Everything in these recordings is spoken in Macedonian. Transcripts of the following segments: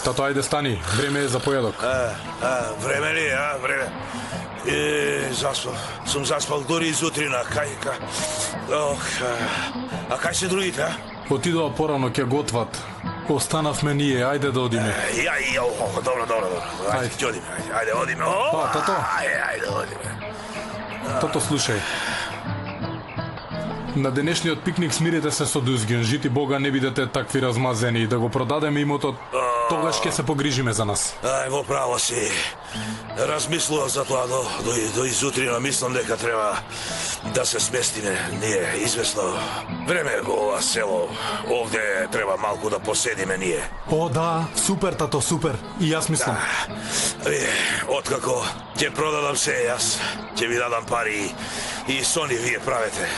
Тато, ајде стани, време е за поедок. Време ли, време. Заспал. Сум заспал дури изутрина. Кај се другите, Отидоа порано, ќе готват. Останавме ние, ајде да одиме. Добро. Ајде, ќе одиме, ајде, одиме. Тато. Ајде, одиме. Тато, слушај. На денешниот пикник смирите се со Дузгион, жити Бога не бидете такви размазени, да го продадеме имотот, тогаш ќе се погрижиме за нас. Во право си. Размислував за тоа до изутрина, мислам дека треба да се сместиме. Ние, известно, време е ова село, овде треба малку да поседиме ние. О, да, супер, тато, супер. И јас мислам. Откако ќе продадам се, јас ќе ви дадам пари и со ни вие правете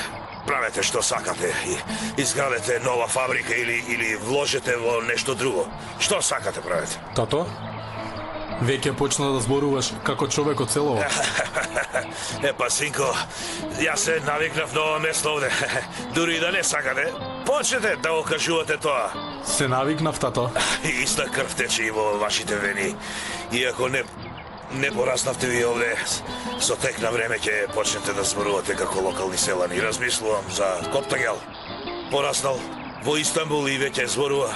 што сакате и изградете нова фабрика или вложете во нешто друго. Што сакате правете? Тато, веќе почна да зборуваш како човек од селото. Синко, јас се навикнав на ова место овде. Дури и да не сакате, почнете да го кажувате тоа. Се навикнав, тато. Иста крв тече и во вашите вени. Иако не пораснавте ви овде, со тек на време ќе почнете да зборувате како локални селани. Размислувам за Коптагел. Пораснал во Истанбул и веќе зборува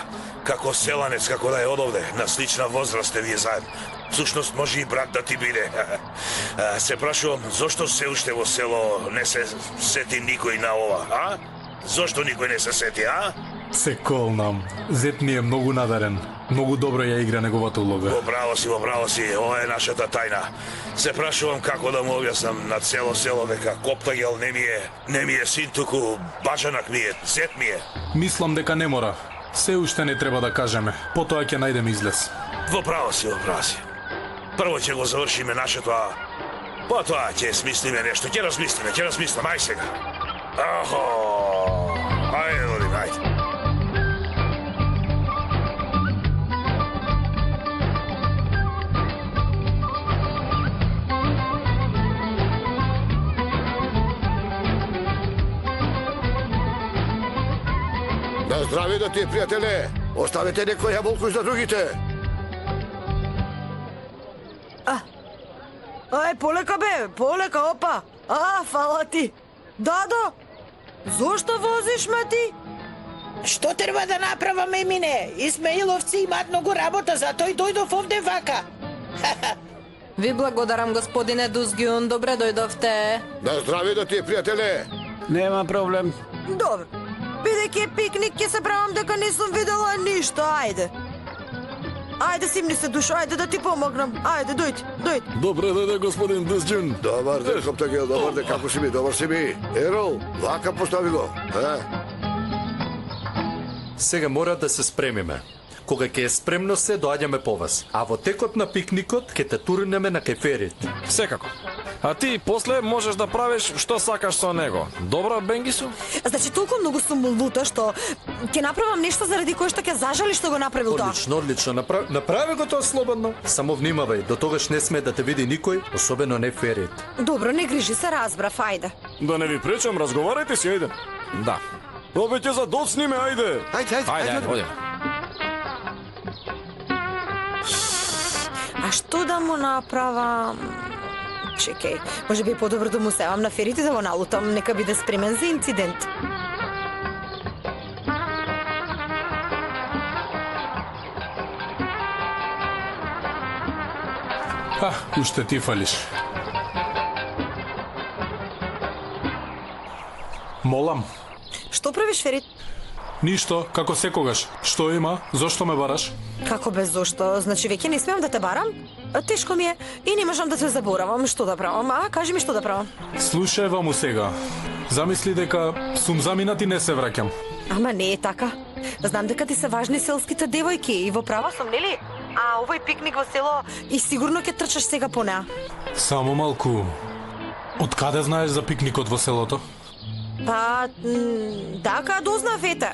како селанец, како да е од овде. На слична возраст сте вие заедно. Всушност може и брат да ти биде. Се прашувам, зошто се уште во село не се сети никој на ова, Зошто никој не се сети, Се колнам. Зет ми е многу надарен. Многу добро ја игра неговата улога. Во право си, ова е нашата тајна. Се прашувам како да му објаснам на цело село дека Коптагел не ми е син, туку баџанак ми е, зет ми е. Мислам дека не мора. Се уште не треба да кажеме. Потоа ќе најдеме излез. Во право си. Прво ќе го завршиме нашето, потоа ќе смислиме нешто, ќе размислиме, ај сега. Ајде, ајде. На здраве да ти, пријателе! Оставете некој јаболку за другите! Полека бе, опа! Фала ти! Дадо! Зошто возиш ме ти? Што треба да направаме мине? Исмаиловци имаат многу работа, затоа и дојдов овде вака. Ви благодарам, господине Дузгион, добре дојдовте. На здраве да ти, пријателе! Нема проблем. Добро. Бидејќи е пикник, ќе се правам дека не сум видела ништо, ајде. Ајде, симни се душо, ајде да ти помогнам. Ајде, дојди. Добре дојде, господин Дузгион. Добар ден, Коптагел, добар ден, како си ми, добар си ми. Ерол, вака постави го, Сега мора да се спремиме. Кога ќе е спремно се, доаѓаме по вас. А во текот на пикникот ќе те турнеме на кеферит. Секако. А ти после можеш да правиш што сакаш со него. Добро, Бенгису? Значи, толку многу сум лута што ќе направам нешто заради кое што ќе зажали што го направил тоа. Одлично. Направи го тоа слободно. Само внимавај, до тогаш не сме да те види никој, особено не Ферит. Добро, не грижи се, разбрав, ајде. Да не ви пречам, разговарајте си, ајде. Да. Обеќе задоцни ме, ајде. Ајде, одиме. А што да му направам? Чекај, може би е подобро да му севам на Ферит и да го налутам, нека биде спремен за инцидент. Уште ти фалиш. Молам. Што правиш, Ферит? Ништо, како секогаш. Што има? Зошто ме бараш? Како без зошто? Значи веќе не смеам да те барам? Тешко ми е и не можам да те заборавам. Што да правам? Кажи ми што да правам. Слушај му сега. Замисли дека сум заминат и не се враќам. Ама не е така. Знам дека ти се важни селските девојки и во права сум, нели? А овој пикник во село и сигурно ќе трчаш сега по неа. Само малку. Од каде знаеш за пикникот во селото? Па, така дознав ете.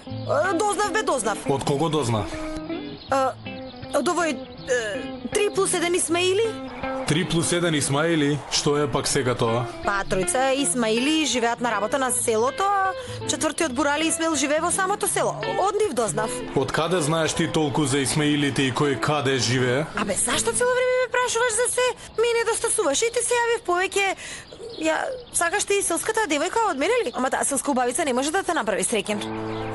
Дознав. Од кого дозна? Од овој 3+1 Исмаили? 3+1 Исмаили? Што е пак сега тоа? Па, тројца Исмаили живеат на работа на селото, а четвртиот Бурали Исмаил живее во самото село. Од нив дознав. Од каде знаеш ти толку за Исмаилите и кој каде живее? Абе, зашто цело време ме прашуваш за се? Ми недостасуваш и ти се јавив повеќе. Ја, сакаш ти селската девојка од мене ли? Ама таа селска убавица не може да те направи среќен.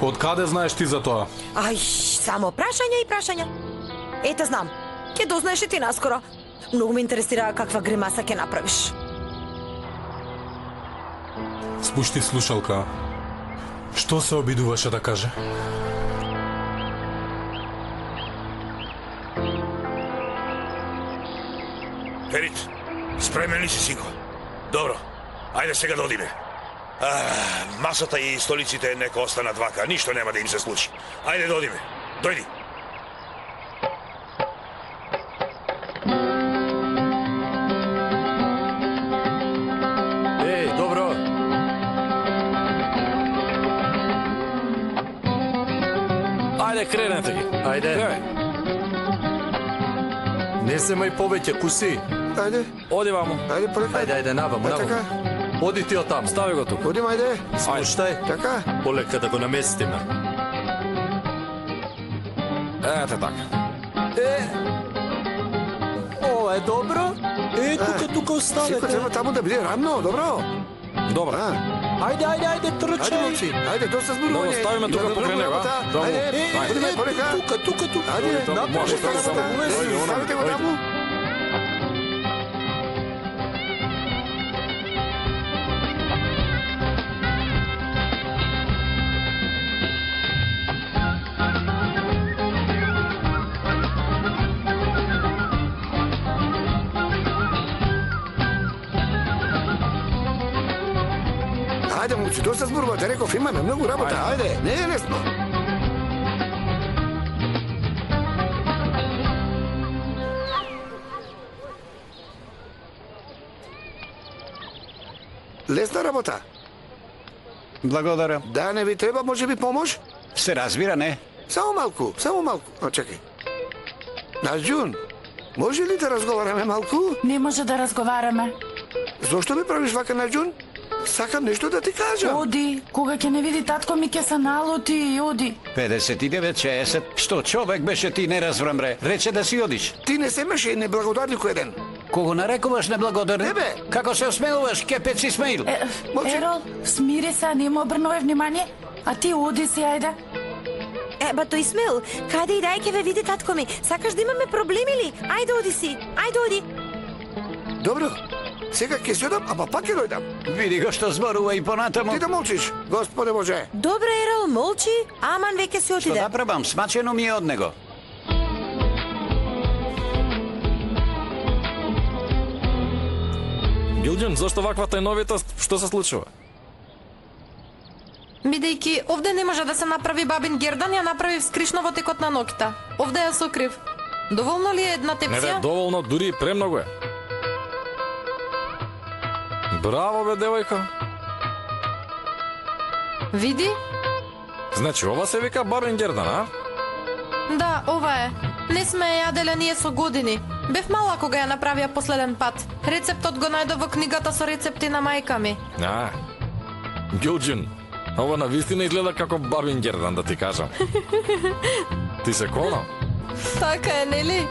Од каде знаеш ти за тоа? Ај, само прашања и прашања. Ете, знам. Ќе дознаеш и ти наскоро. Многу ме интересира каква гримаса ќе направиш. Спушти слушалка. Што се обидуваше да каже? Ферит, спремен ли си, синко? Добро, ајде сега да одиме. Масата и столиците нека останат вака, ништо нема да им се случи. Ајде да одиме, дојди. Еј, добро. Ајде, кренете ги. Ајде. Крене. Не земај повеќе куси. Ајде, Оди ваму. ајде полека. Ајде, наваму, Така, наваму. Оди ти од таму. Стави го тука. одим, ајде. Спуштај. Така, Полека да го наместиме. Ете така. Ова е добро. Тука сико оставете. треба таму да биде рамно, добро? Добро. Ајде, Ајде, трчај. молци, ајде, доста зборување. Добро, ставиме тука Имаме покрај многу него, а? работа. Таму. Ајде, одиме полека. Тука. Ајде, Таму, може доста таму, работа. таму. Дојди, онаме, Ставите го дојди. таму. Ајде, момци, доста зборувате, реков, имаме многу работа. Ајде, не е лесно. Лесна работа. Благодарам. Да, не ви треба, може би, помош? Се разбира, не? Само малку. О, чекај. Наджун, може ли да разговараме малку? Не може да разговараме. Зошто ми правиш вака, Наджун? Сакам нешто да ти кажам. Оди, кога ќе не види татко ми ќе се налути, оди. 59-60. Што човек беше ти не разбрамре? Рече да си одиш. Ти не се меше и неблагодарник еден. Кого нарекуваш неблагодарен? Тебе. Како се осмелуваш, кепец Исмаил? Молчи. Ерол, смири се, не му обрнувај внимание. А ти оди си, ајде. Ба тој Исмаил, каде и дај ќе ве види татко ми? Сакаш да имаме проблеми ли? Ајде оди си, ајде оди. Добро. Сега ќе се одам, ама пак ќе дојдам. Види го што зборува и понатаму. Ти да молчиш, Господе Боже. Добре, Ерол, молчи, аман веќе се Што отиде. да пребам, смачено ми е од него. Гилџан, зашто ваква тајновитост? Што се случува? Бидејќи овде не може да се направи бабин Гердан, ја направи скришно во текот на ноќта. Овде ја сокрив. Доволно ли е една Не бе, тепсија? доволно, дури и премногу е. Браво бе, девојко. Види? Значи, ова се вика бабин Гердан, а? Да, ова е. Не сме ја јаделе ние со години. Бев мала кога ја направија последен пат. Рецептот го најдов во книгата со рецепти на мајка ми. А, Гилџан, ова на вистина изгледа како бабин Гердан, да ти кажам. Ти се конал? Така е, нели?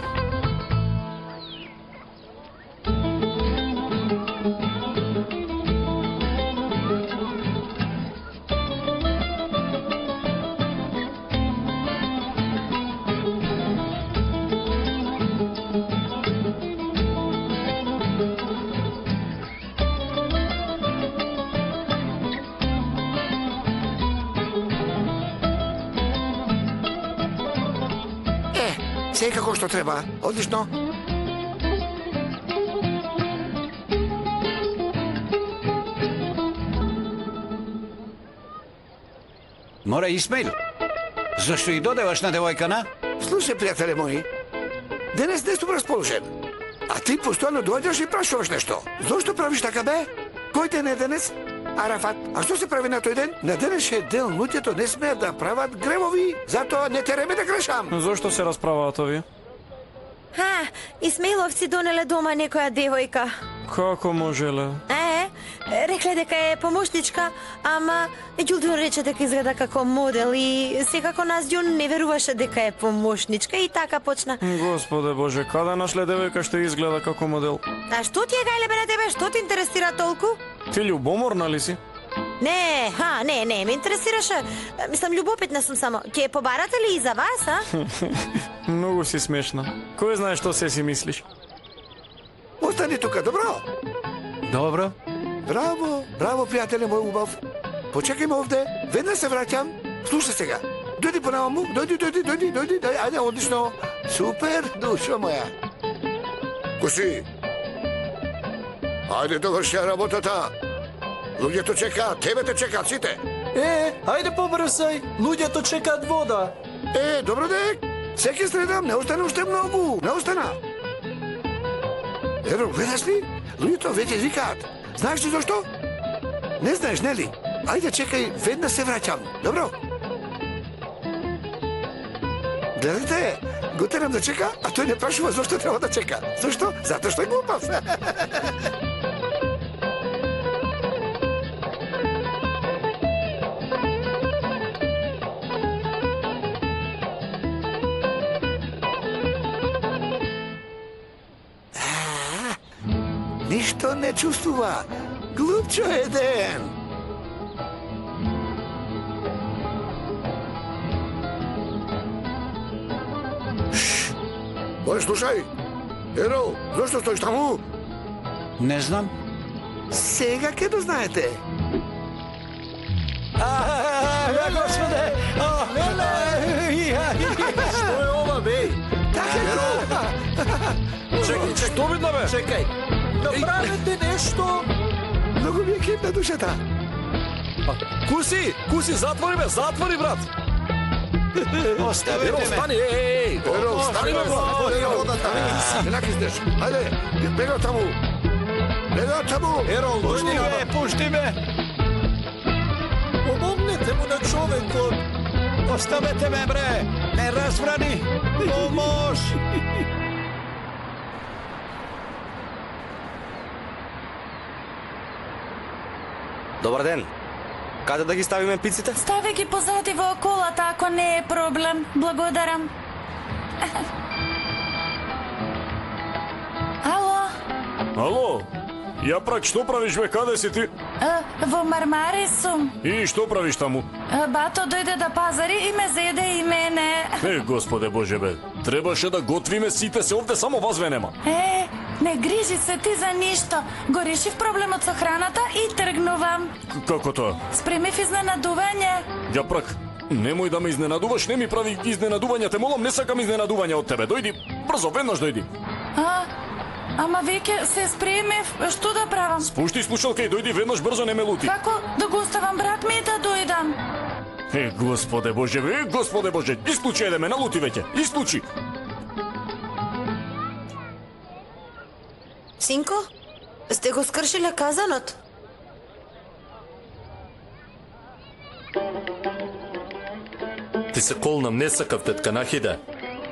Се како што треба. Одлично. Море, Исмаил, зашто и додеваш на девојка, на? Слушај, пријателе мои, денес не сум расположен. А ти постојано доаѓаш и прашуваш нешто. Зошто правиш така, бе? Кој ден е денес? Арафат, а што се прави на тој ден? На денешниот ден луѓето не смеат да прават гревови, затоа не тереме да грешам. Зошто се расправаат овие? Исмаиловци донеле дома некоја девојка. Како можеле? Рекле дека е помошничка, ама Ѓулдун рече дека изгледа како модел и секако Назѓун не веруваше дека е помошничка и така почна. Господе Боже, каде нашле девојка што изгледа како модел? А што ти е гајле бе на тебе? Што те интересира толку? Ти љубоморна ли си? Не, не, ме интересираше. Мислам, љубопитна сум само. Ке побарате ли и за вас, а? Многу си смешна. Кој знае што се си мислиш? Остани тука, добро? Добро. Браво, пријателе мој убав. Почекај ме овде, веднаш се враќам. Слушај сега. Дојди понаму, дојди, ајде, одлично. Супер, душо моја. Куси? Ајде, доврши работата. Луѓето чекаат, тебе те чекаат сите. Ајде побрзај, луѓето чекаат вода. Добро дек. Секи следам, не остана уште многу, не остана. Еро, гледаш ли? Луѓето веќе викаат. Знаеш ли зашто? Не знаеш, нели? Ајде, чекај, веднаш се враќам. Добро? Гледате, го терам да чека, а тој не прашува зашто треба да чека. Зашто? Затоа што е глупав. Ништо не чувствува. Глупчо еден. Ој, слушај. Еро, зашто стоиш таму? Не знам. Сега ќе да знаете. Господе! Што е ова, бе? Чекај, што видно, бе? Чекај. Направете нешто. Многу ми е кипна душата. Куси, затвори, брат. Оставете ме. Стани, Еро, стани, бе, затвори водата. Не накиснеш. Ајде, бега таму. Еро, Пушти ме. помогнете му на човекот. Оставете ме, бре. Не разбрани. Помош. Добар ден. Каде да ги ставиме пиците? Стави ги позади во колата, ако не е проблем. Благодарам. Ало? Јапрак, што правиш, бе? Каде си ти? Во мармари сум. И што правиш таму? Бато дојде да пазари и ме зеде и мене. Господе Боже, бе. Требаше да готвиме сите се овде, само вас ве нема. Не грижи се ти за ништо. Го решив проблемот со храната и тргнувам. Како тоа? Спремив изненадување. Јапрак, немој да ме изненадуваш, не ми прави изненадувања, те молам, не сакам изненадувања од тебе. Дојди, брзо, веднаш дојди. Ама веќе се спремив, што да правам? Спушти слушалка и дојди веднаш, брзо, не ме лути. Како да го оставам брат ми да дојдам? Господе Боже, Господе Боже, исклучи да ме налути веќе, исклучи. Синко, сте го скршиле казанот? Ти се колнам, не сакав, тетка Нахида.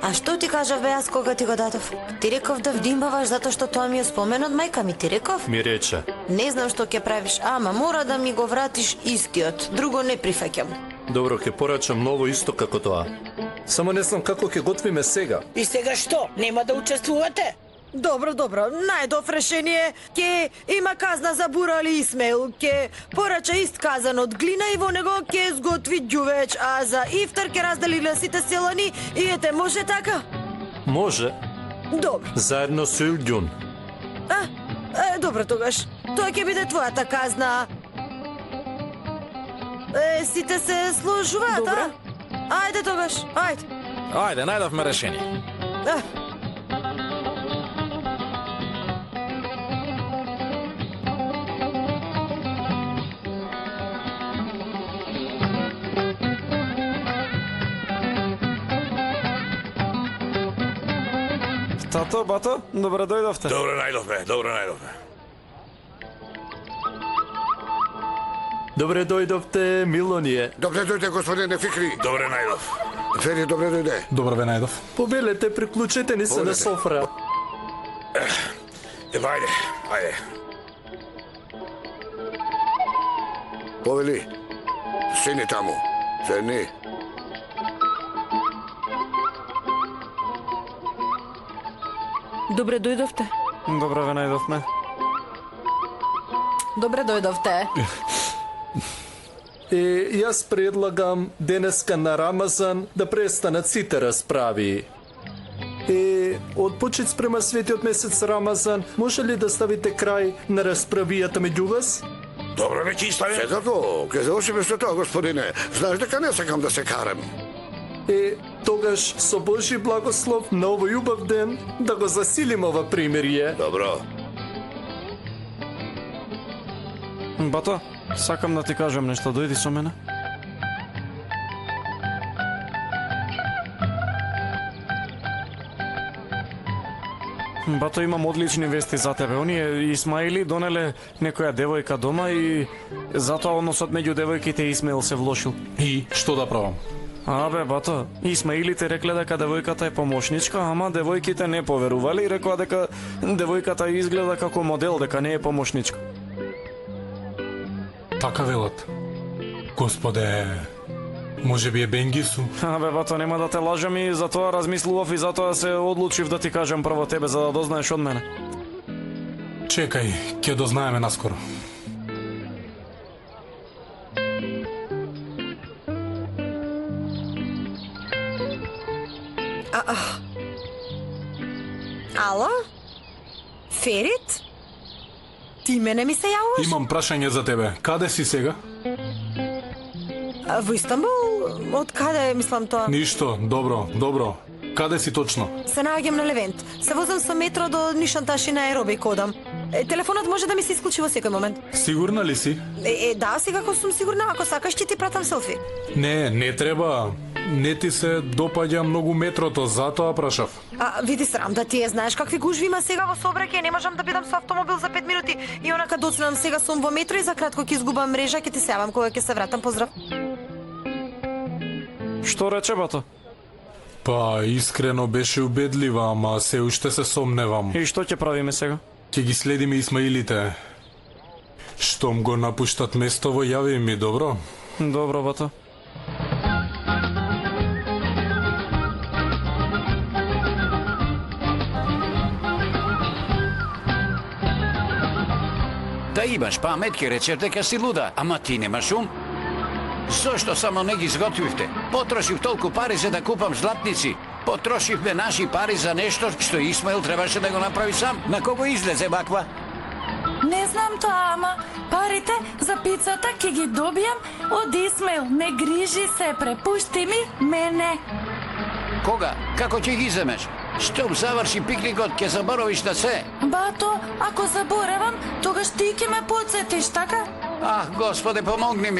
А што ти кажав бе аз кога ти го дадов? Ти реков да вдимбаваш затоа што тоа ми е спомен од мајка ми, ти реков? Ми рече. Не знам што ќе правиш, ама мора да ми го вратиш истиот, друго не прифаќам. Добро, ќе порачам ново исто како тоа. Само не знам како ќе готвиме сега. И сега што? Нема да учествувате? Добро, најдов решение. Ке има казна за Бурали Исмаил, ке порача ист казан од глина и во него ке сготви ѓувеч, а за ифтар ке раздели на сите селани и ете, може така? Може. Добро. Заедно со Илѓун. Добро тогаш. Тоа ќе биде твојата казна. Сите се сложуваат, Добро. Ајде тогаш, ајде. Ајде, најдовме решение. Тато, бато, добре дојдовте. Добро најдовме, добро најдовме. Добре дојдовте, Милоние. Добре дојде, господине Фикри. Добре најдов. Фери, добре дојде. Добро ве најдов. Побелете, приклучете ни се на софра. Ајде, ајде. Повели, сини таму. Седни. Добре дојдовте. Добро ве најдовме. Добре дојдовте. Јас предлагам денеска на Рамазан да престанат сите расправи. Од почет спрема светиот месец Рамазан, може ли да ставите крај на расправијата меѓу вас? Добро веќе истави. Секако, ке завршиме со тоа, господине. Знаеш дека не сакам да се карам. Тогаш со Божи благослов на овој убав ден да го засилиме ова примирие. Добро. Бато, сакам да ти кажам нешто, дојди со мене. Бато, имам одлични вести за тебе. Оние Исмаили донеле некоја девојка дома и затоа односот меѓу девојките и Исмаил се влошил. И што да правам? Абе, бато, Исмаилите рекле дека девојката е помошничка, ама девојките не поверувале и рекоа дека девојката изгледа како модел, дека не е помошничка. Така велат. Господе, може би е Бенгису? Абе, бато, нема да те лажам и затоа размислував и затоа се одлучив да ти кажам прво тебе за да дознаеш од мене. Чекај, ќе дознаеме наскоро. Ало? Ферит? Ти мене ми се јавуваш? Имам прашање за тебе. Каде си сега? Во Истанбул? Од каде мислам тоа? Ништо, добро. Каде си точно? Се наоѓам на Левент. Се возам со метро до Нишанташи на Аеробик одам. Телефонот може да ми се исклучи во секој момент. Сигурна ли си? Да, сега ако сум сигурна, ако сакаш ќе ти пратам селфи. Не треба. Не ти се допаѓа многу метрото, затоа прашав. Види, срам да ти е, знаеш какви гужви има сега во сообраќај, не можам да бидам со автомобил за 5 минути и онака доцнам сега сум во метро и за кратко ќе изгубам мрежа, ќе ти се јавам кога ќе се вратам. Поздрав. Што рече, бато? Па, искрено беше убедлива, ама се уште се сомневам. И што ќе правиме сега? Ќе ги следиме Исмаилите. Штом го напуштат местово, јави ми, добро? Добро, бато. Да имаш памет, ке речеш дека си луда, ама ти немаш ум. Зошто само не ги изготвивте? Потрошив толку пари за да купам златници. Потрошивме наши пари за нешто што Исмаил требаше да го направи сам. На кого излезе баква? Не знам тоа, ама парите за пицата ќе ги добијам од Исмаил. Не грижи се, препушти ми мене. Кога? Како ќе ги земеш? Штом заврши пикникот, ќе заборавиш на се. Бато, ако заборавам, тогаш ти ќе ме подсетиш, така? Господе, помогни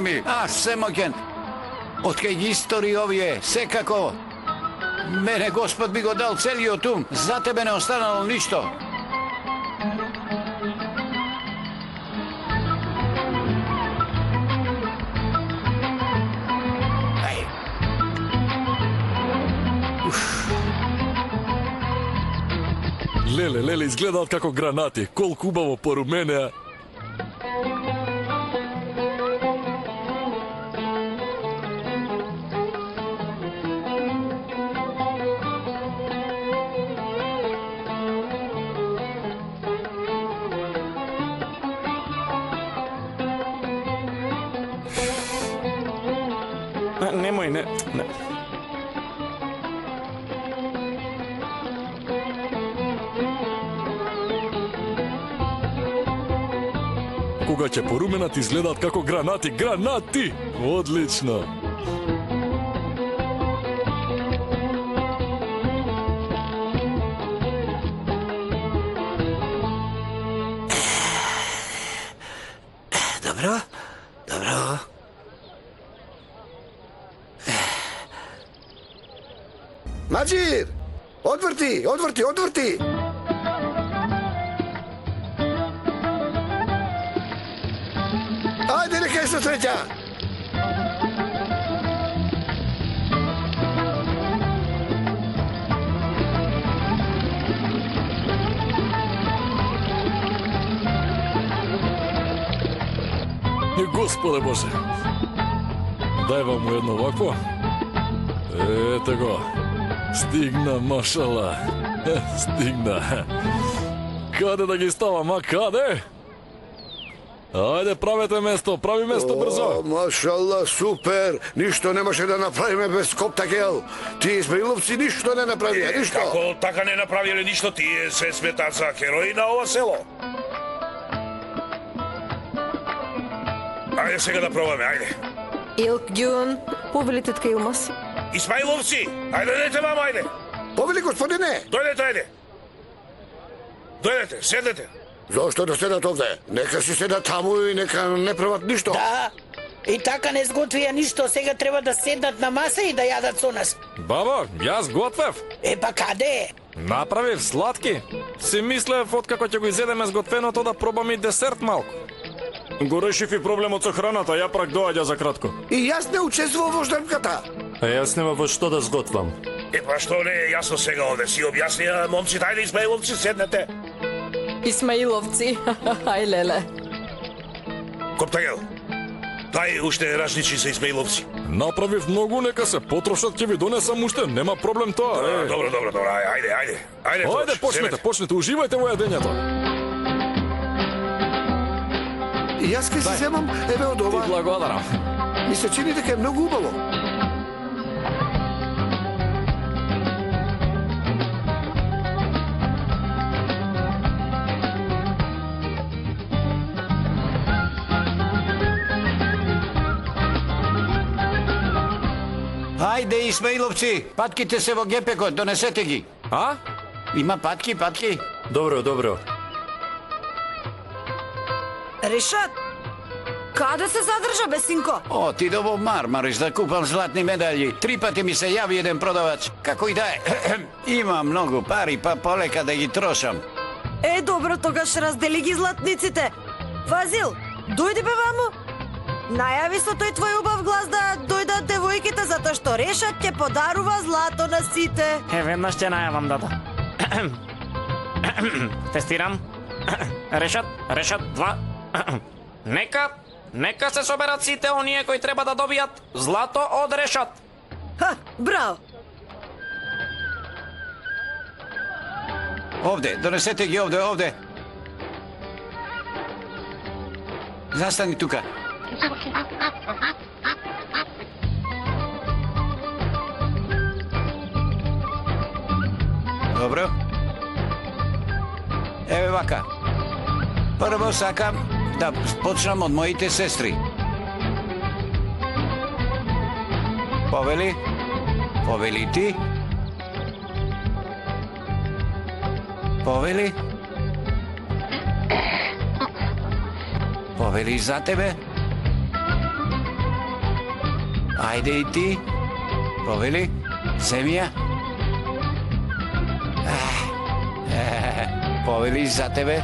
ми. Всемоќен. Откај ги истори овие, секако. Мене Господ ми го дал целиот ум, за тебе не останало ништо. Леле, изгледаат како гранати. Колку убаво порумени. Немој, не. Кога ќе поруменат, изгледаат како гранати. Гранати! Одлично! Добро. Маџир! Одврти, одврти, одврти! Ајде, нека е со среќа! Господе Боже. Дај вам му едно вакво. Ете го. Стигна, машала. Стигна. Каде да ги ставам, а каде? Ајде, правете место, прави место брзо. Машала, супер! Ништо немаше да направиме без Коптагел. Тие Исмаиловци ништо не направија, ништо. Како така не направиле ништо, тие се сметат за херои на ова село. Ајде сега да пробаме, ајде. Илкѓун, повели тетка Илмас. Исмаиловци, ајде дете вам, ајде. Повели господине. Дојдете, ајде. Дојдете, седете. Зошто да седат овде? Нека си седат таму и нека не прават ништо. Да, и така не сготвија ништо, сега треба да седнат на маса и да јадат со нас. Баба, јас готвев. Па каде? Направив сладки. Си мислев откако ќе го изедеме сготвеното да пробам и десерт малку. Го решив и проблемот со храната, ја прак доаѓа за кратко. И јас не учествував во ждрмката. А јас нема во што да сготвам. Па што не е јасно сега овде, си објаснија момците, ајде Исмаиловци, седнете. Исмаиловци, ај леле. Коптагел, дај уште ражничи за Исмаиловци. Направив многу, нека се потрошат, ќе ви донесам уште, нема проблем тоа. Добро, ајде. Ајде, почнете, уживајте во јадењето. И јас ке си земам, еве од ова. Ти благодарам. Ми се чини дека е многу убаво. Ајде, Исмаиловци, патките се во гепекот, донесете ги. А? Има патки? Добро. Решат, каде се задржа бе, синко? Отидов во Мармариш да купам златни медали. 3 пати ми се јави еден продавач. Како и да е, има многу пари, па полека да ги трошам. Добро, тогаш раздели ги златниците. Фазил, дојди бе ваму. Најави со тој твој убав глас да дојдат девојките, затоа што Решат ќе подарува злато на сите. Веднаш ќе најавам, дада. Тестирам. Решат, 2. Нека се соберат сите оние кои треба да добијат злато од Решат. Браво. Овде, донесете ги овде. Застани тука. Добро. Еве вака. Прво сакам да почнам од моите сестри. Повели ти. Повели за тебе. Ајде и ти. Повели. Семија. Повели за тебе.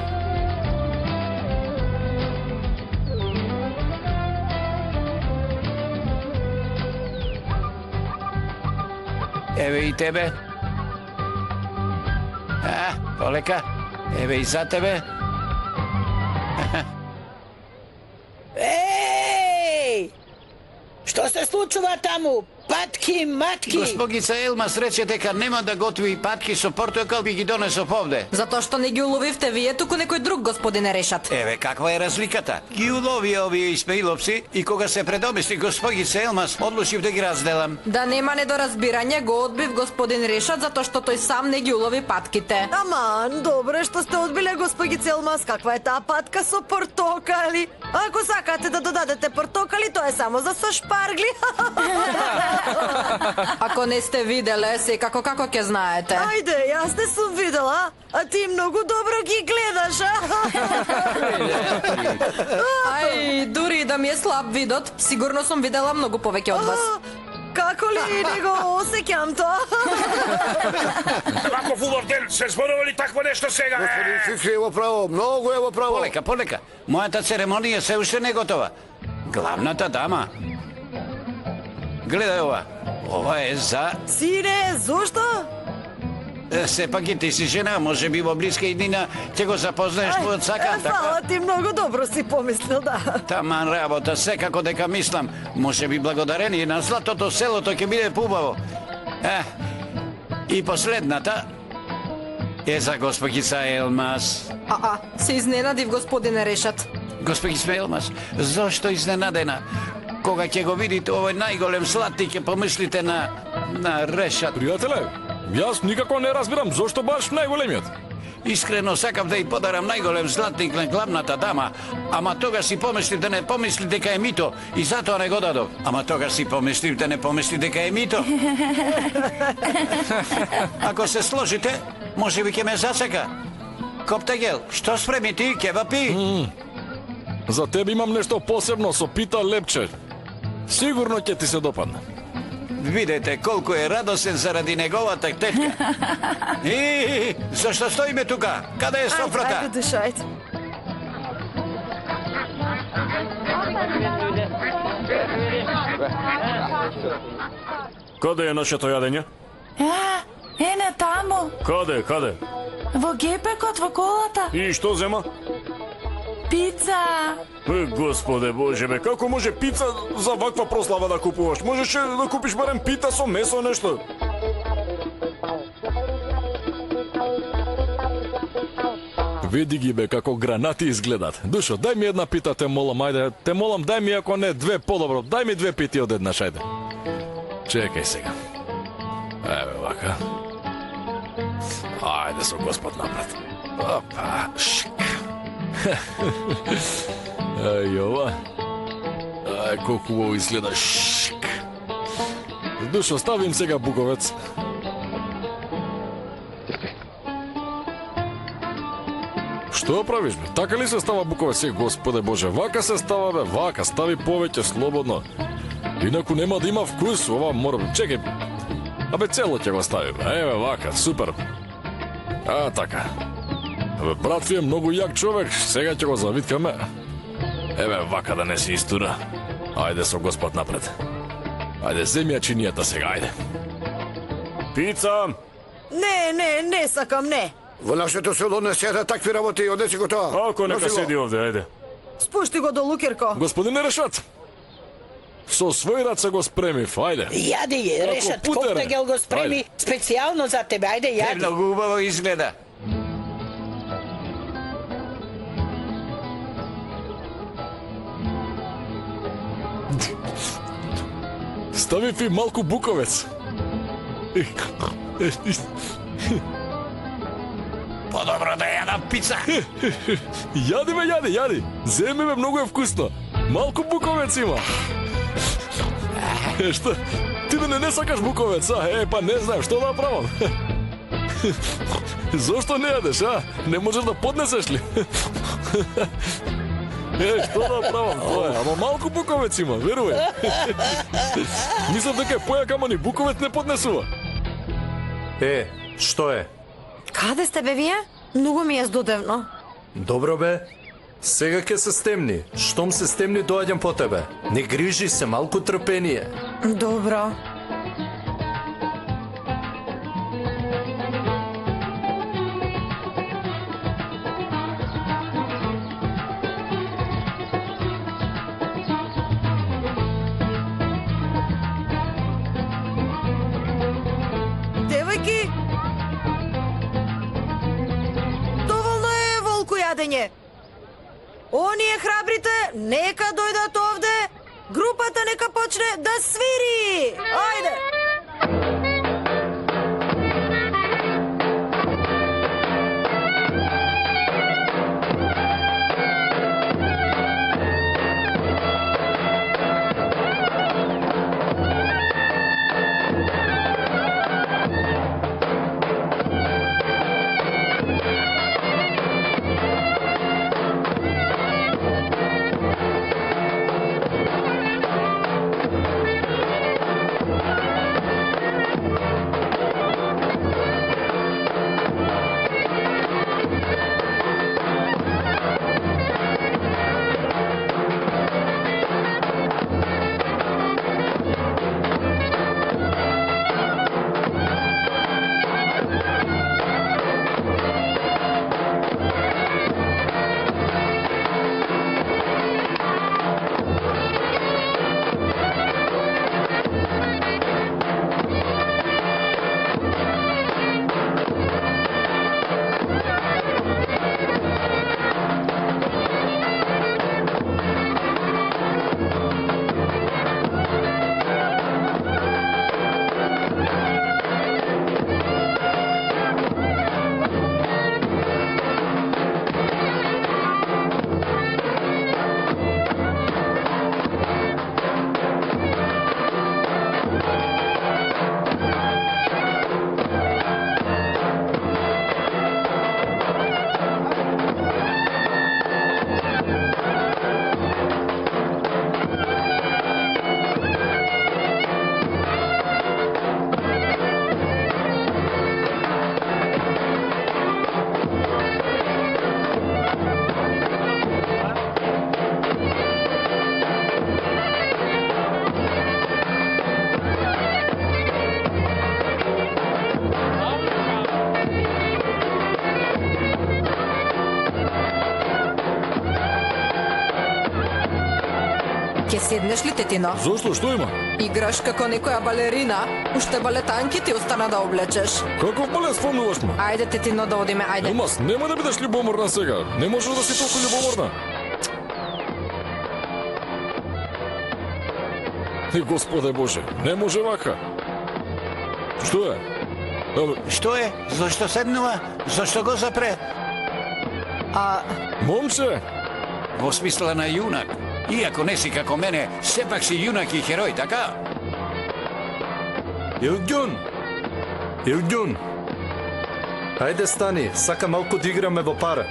Еве и тебе. Полека. Еве и за тебе. Еј! Што се случува таму? Патки, матки! Госпогица Елмас рече дека нема да готви патки со портокал, би ги донесов овде. Затоа што не ги уловивте вие, туку некој друг, господине Решат. Еве каква е разликата. Ги улови овие Исмаиловци и кога се предомисли госпогица Елмас, одлучив да ги разделам. Да нема недоразбирање, го одбив господин Решат затоа што тој сам не ги улови патките. Аман, добре што сте одбиле, госпогице Елмас, каква е таа патка со портокали? Ако сакате да додадете портокали, тоа е само за со шпаргли. Ако не сте виделе, секако како ќе знаете. Ајде, јас не сум видела, а ти многу добро ги гледаш, Ај, дури да ми е слаб видот, сигурно сум видела многу повеќе од вас. како ли не го осеќам тоа? Ваков убав ден, се зборува ли такво нешто сега? Господин Фифи е во право, многу е во право. Полека, полека. Мојата церемонија се уште не готова. Главната дама. Гледај ова. Ова е за... Сине, зошто? Сепак и ти си жена, може би во блиска иднина ќе го запознаеш твојот сакан, така? Фала ти, многу добро си помислил, да. Таман работа, секако дека мислам. Може би благодарение на златото селото ќе биде поубаво. И последната е за госпогица Елмас. Се изненадив, господине Решат. Госпогица Елмас, зошто изненадена? Кога ќе го видите овој најголем златник, ќе помислите на Решат. Пријателе, јас никако не разбирам зошто баш најголемиот. Искрено сакам да ја подарам најголем златник на главната дама, ама тогаш си помислив да не помисли дека е мито и затоа не го дадов. Ама тогаш си помислив да не помисли дека е мито. Ако се сложите, може би ќе ме засека. Коптагел, што спреми ти, кебапи? За тебе имам нешто посебно со пита лепче. Сигурно ќе ти се допадне. Видете колку е радосен заради неговата тетка. И зашто стоиме тука? Каде е софрата? Ајде, душа, ајде. Каде е нашето јадење? Ене таму, Каде? во гепекот во колата. И што зема? Пица. Господе Боже, бе, како може пица за ваква прослава да купуваш? Можеше да купиш барем пита со месо нешто. Види ги бе како гранати изгледат. Душо, дај ми една пита, те молам, ајде. Те молам, дај ми ако не две подобро. Дај ми две пити одеднаш, ајде. Чекај сега. Еве вака. Ајде со Господ напред. Опа, шик. Ај ова. Ај колку убаво изгледа, шик. Душо, ставим сега буковец. Што правиш, бе? Така ли се става буковец? Господе Боже, вака се става, бе, вака, стави повеќе слободно. Инаку нема да има вкус, ова мора... Чекай, абе цело ќе го ставим. Еве вака, супер. Така. Абе, брат ви е многу јак човек, сега ќе го завиткаме. Еве вака да не се истура. Ајде со Господ напред. Ајде, земи ја чинијата сега, ајде. Пица! Не сакам, не. Во нашето село не седат такви работи, однеси го тоа. Ако нека седи овде, ајде. Спушти го долу, Кирко. Господине Решат, со свој раце го спремив, ајде. Јади, Решат, коптагел го спреми специјално за тебе, ајде јади. Многу убаво изгледа. Ставив и малку буковец. Подобро да јадам пица. Јади бе, јади. Земи бе, многу е вкусно. Малку буковец има. Што? Ти бе не сакаш буковец, а? Па не знам, што да правам? Зошто не јадеш, а? Не можеш да поднесеш ли? Што да правам тоа? Ама малку буковец има, верувај. Мислам дека е појак, ама ни буковец не поднесува. Што е? Каде сте бе вие? Многу ми е здодевно. Добро бе. Сега ќе се стемни. Штом се стемни, доаѓам по тебе. Не грижи се, малку трпение. Добро. Девојки, доволно е волку јадење. Оние храбрите нека дојдат овде, групата нека почне да свири. Ајде! Ке седнеш ли, тетино? Зошто, што има? Играш како некоја балерина. Уште балетанки ти остана да облечеш. Каков балет спомнуваш ме? Ајде, тетино, да одиме, ајде. Елмаз, немој да бидеш љубоморна сега. Не можеш да си толку љубоморна. И Господе Боже, не може вака. Што е? Што е? Зошто седнува? Зошто го запре? Момче! Во смисла на јунак. Иако не си како мене, сепак си јунак и херој, така? Илѓун! Ајде стани, сака малку да играме во пара.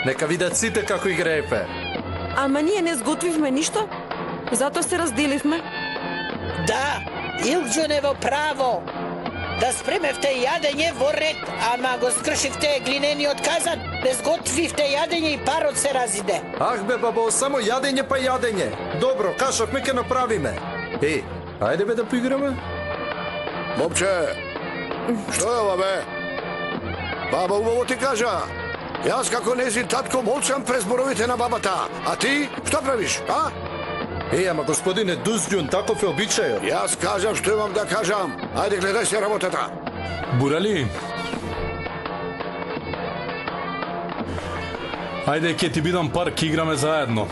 Нека видат сите како играепе. Ама ние не сготвивме ништо, затоа се разделивме. Да, Илѓун е во право. Да спремевте јадење во ред, ама го скршивте глинениот казан, не сготвивте јадење и парот се разиде. Ах бе бабо, само јадење па јадење. Добро, кажавме ке направиме. Ајде бе да поиграме. Момче, што е ова бе? Баба убаво ти кажа. Јас како незин татко молчам през зборовите на бабата. А ти, што правиш, а? Ама господине Дуздјун, таков е обичајот. Јас кажам што имам да кажам. Ајде гледај се работата. Бурали. Ајде, ке ти бидам пар, ке играме заедно.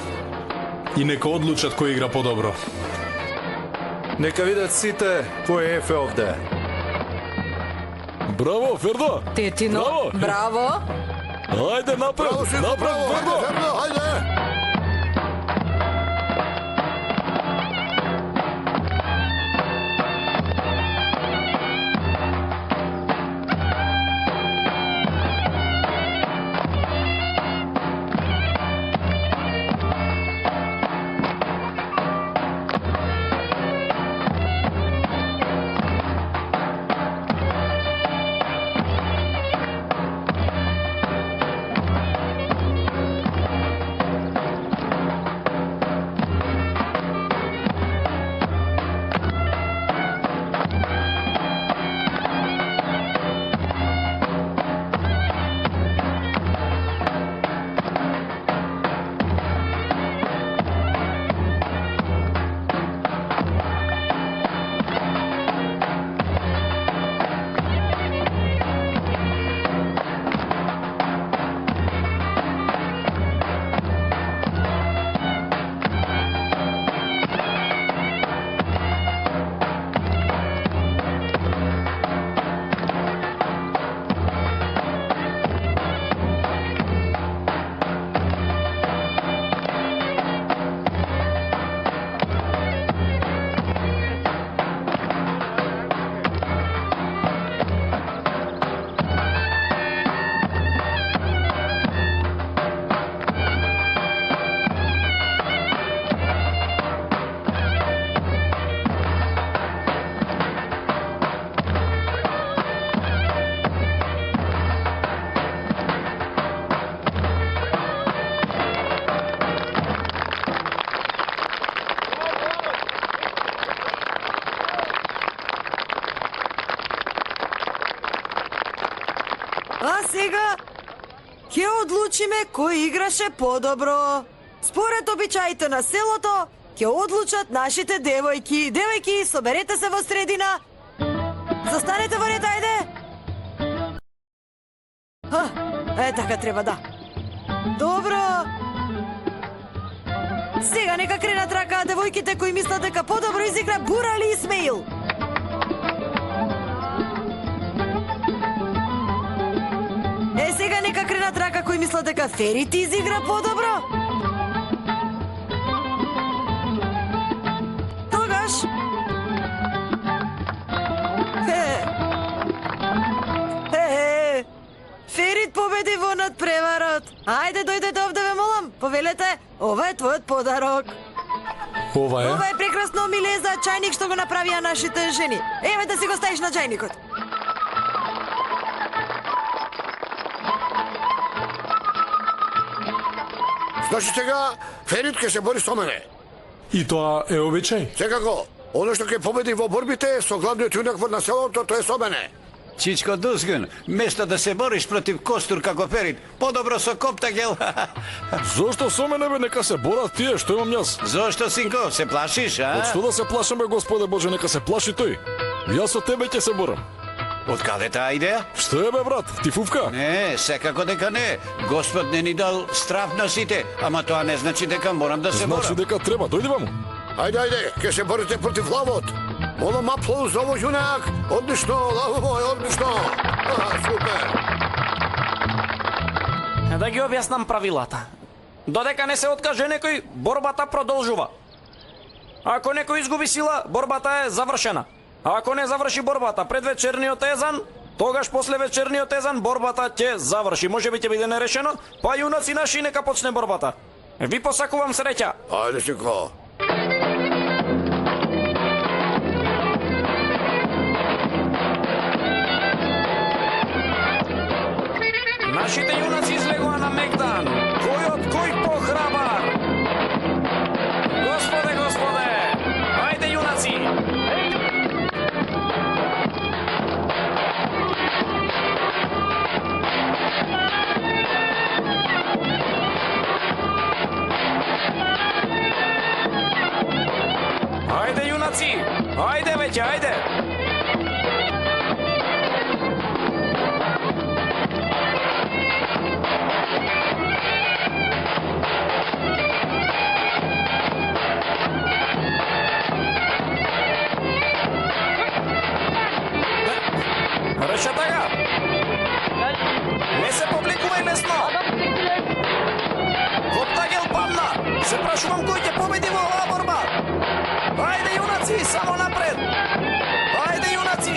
И нека одлучат кој игра подобро. Нека видат сите кој е овде. Браво, Фердо! Тетино, браво! Ајде напред, напред, Фердо! Ајде! А сега ќе одлучиме кој играше подобро. Според обичаите на селото, ќе одлучат нашите девојки. Девојки, соберете се во средина. Застанете во ред, ајде. Така треба, да. Добро. Сега нека кренат рака девојките кои мислат дека подобро изигра Бурали Исмеил. Сега нека кренат рака кои мислат дека Ферит изигра подобро. Тогаш Ферит победи во надпреварот. Ајде, дојдете овде, ве молам. Повелете, ова е твојот подарок. Ова е прекрасно милеза чајник што го направија нашите жени. Еве да си го ставиш на чајникот. Значи сега Ферит ќе се бори со мене. И тоа е обичај? Секако, оно што ќе победи во борбите со главниот јунак на селото, тоа е со мене. Чичко Дузгун, место да се бориш против костур како Перит, подобро со коптагел. Зошто со мене бе, нека се борат тие, што имам јас? Зошто, синко, се плашиш, а? Од што да се плашам бе, Господе Боже, нека се плаши тој. Јас со тебе ќе се борам. Од каде таа идеја? Што е бе, брат? Ти фувка? Не, секако дека не. Господ не ни дал страф на сите, ама тоа не значи дека морам да се борам. Значи дека треба, дојди ваму. Ајде, ќе се борите против лавот. Молам аплауз за овој јунак. Одлично, лаво мој, одлично. Супер. Да ги објаснам правилата. Додека не се откаже некој, борбата продолжува. Ако некој изгуби сила, борбата е завршена. А ако не заврши борбата пред вечерниот езан, тогаш после вечерниот езан борбата ќе заврши. Може би ќе биде нерешено, па јунаци наши нека почне борбата. Ви посакувам среќа. Ајде сико. Нашите јунаци излегува на мегдан. Кој од кој похрабар? Господе! Ајде јунаци! Ајде јунаци! Ајде веќе, ајде! Реша така! Не се повлекувај лесно! Коптагел падна! Се прашувам кој ќе победи во оваа борба! Ајде јунаци, само напред! Ајде јунаци!